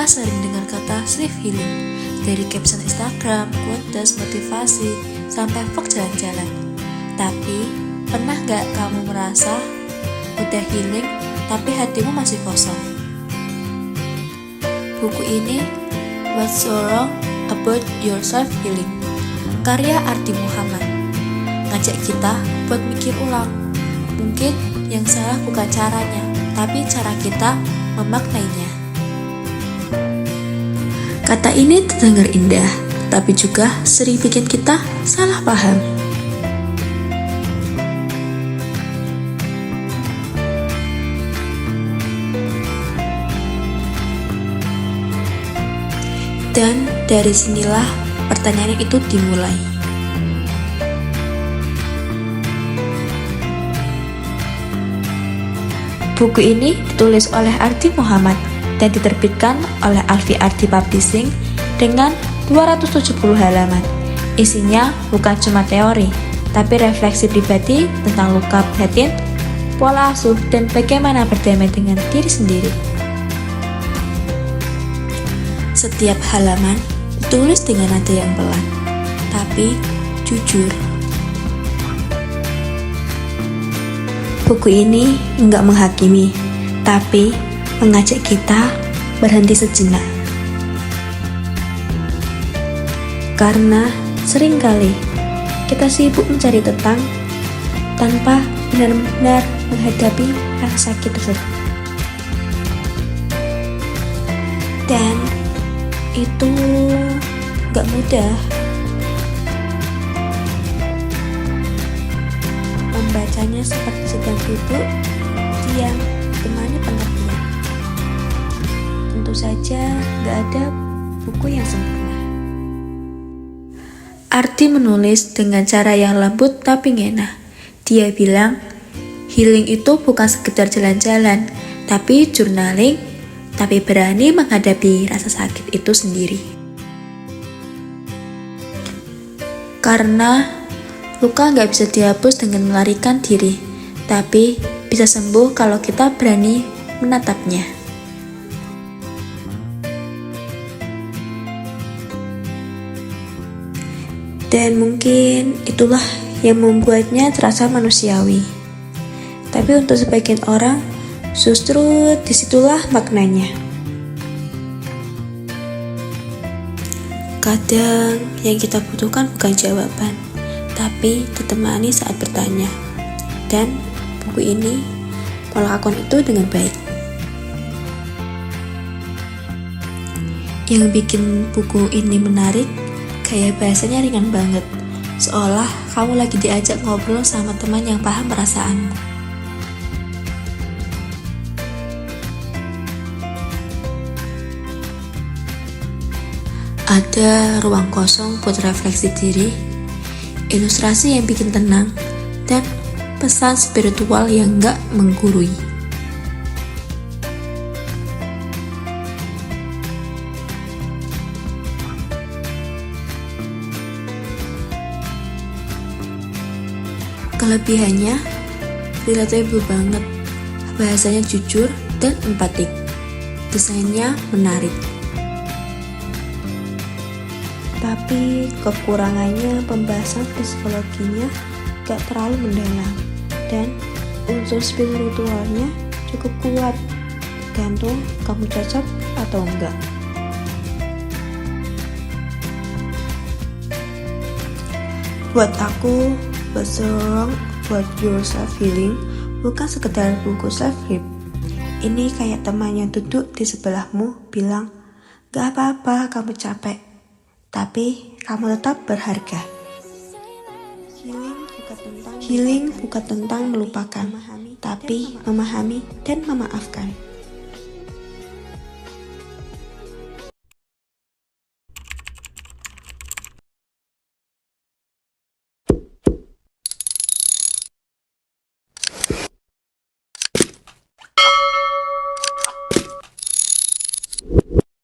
Kita sering dengar kata self healing, dari caption Instagram, quotes, motivasi, sampai vlog jalan-jalan. Tapi, pernah gak kamu merasa udah healing, tapi hatimu masih kosong? Buku ini, What's So Wrong About Your Self Healing, karya Arti Muhammad, ngajak kita buat mikir ulang. Mungkin yang salah bukan caranya, tapi cara kita memaknainya. Kata ini terdengar indah, tapi juga sering bikin kita salah paham. Dan dari sinilah pertanyaan itu dimulai. Buku ini ditulis oleh Arti Muhammad dan diterbitkan oleh Alfi Arti Publishing dengan 270 halaman. Isinya bukan cuma teori, tapi refleksi pribadi tentang luka batin, pola asuh, dan bagaimana berdamai dengan diri sendiri. Setiap halaman ditulis dengan nada yang pelan, tapi jujur. Buku ini enggak menghakimi, tapi mengajak kita berhenti sejenak. Karena seringkali kita sibuk mencari tentang tanpa benar-benar menghadapi rasa sakit tersebut. Dan itu gak mudah. Membacanya seperti sedang duduk diam ditemani pengertian. Tentu saja gak ada buku yang sempurna. Arti menulis dengan cara yang lembut tapi ngena. Dia bilang, healing itu bukan sekedar jalan-jalan, tapi journaling, tapi berani menghadapi rasa sakit itu sendiri. Karena luka gak bisa dihapus dengan melarikan diri, tapi bisa sembuh kalau kita berani menatapnya. Dan mungkin itulah yang membuatnya terasa manusiawi. Tapi untuk sebagian orang, justru disitulah maknanya. Kadang yang kita butuhkan bukan jawaban, tapi ditemani saat bertanya. Dan buku ini melakukan itu dengan baik. Yang bikin buku ini menarik, gaya bahasanya ringan banget, seolah kamu lagi diajak ngobrol sama teman yang paham perasaanmu. Ada ruang kosong buat refleksi diri, ilustrasi yang bikin tenang, dan pesan spiritual yang gak menggurui. Kelebihannya, relatable banget, bahasanya jujur dan empatik, desainnya menarik. Tapi kekurangannya pembahasan psikologinya gak terlalu mendalam, dan unsur spiritualnya cukup kuat, tergantung kamu cocok atau enggak. Buat aku, What's So Wrong About Your Self Healing bukan sekedar buku self-help. Ini kayak teman yang duduk di sebelahmu bilang, gak apa-apa kamu capek, tapi kamu tetap berharga. Healing bukan tentang melupakan, tapi memahami dan memaafkan.